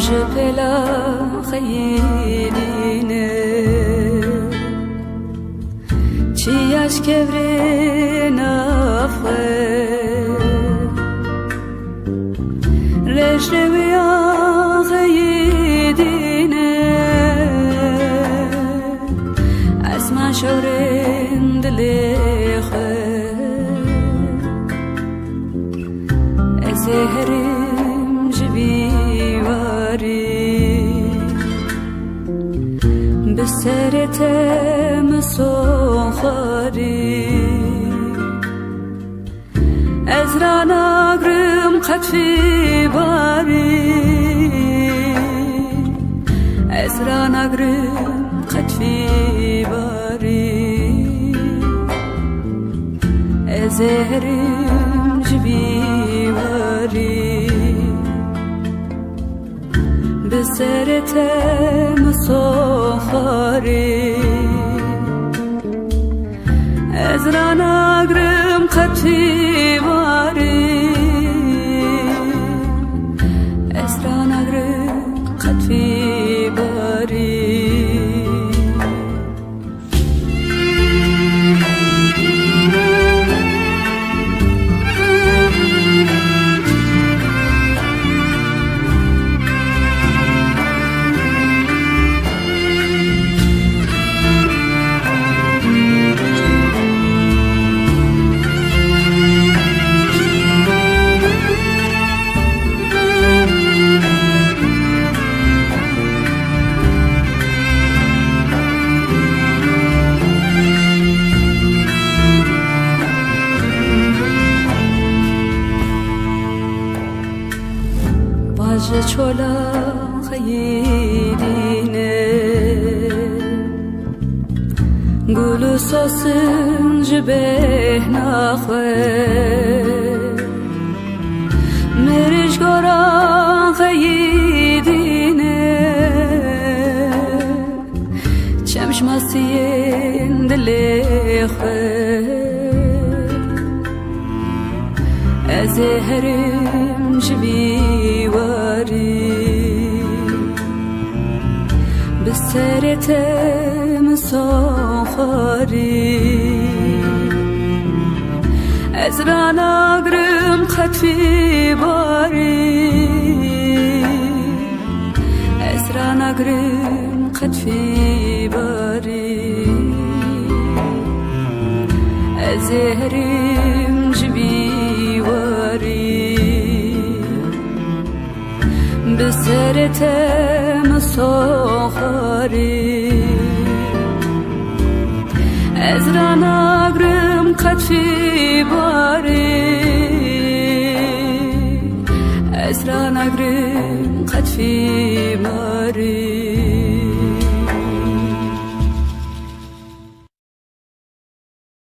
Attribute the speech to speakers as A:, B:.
A: جبلا خیلینه چیاش کبرین افخه رجویا خیدینه از ما شورین دلیخه ازهرم جبی بسرت مسخری ازرا نگرم قطفی باری ازرا نگرم قطفی باری ازهرم جبی باری بسرت مسخری ازرا نگرم قطفی باری ازرا نگرم قطفی باری چولا خیرینه گلو ساسن جبه نخوه مرش گارا خیرینه چمش مسیین دلی خوه ازهرم جبی بسرت مسخری ازرا نگرم قطفی باری ازرا نگرم قطفی باری ازهرم جبی واری بسرت مسخری ازرا نگرم قطفی باری ازرا نگرم قطفی باری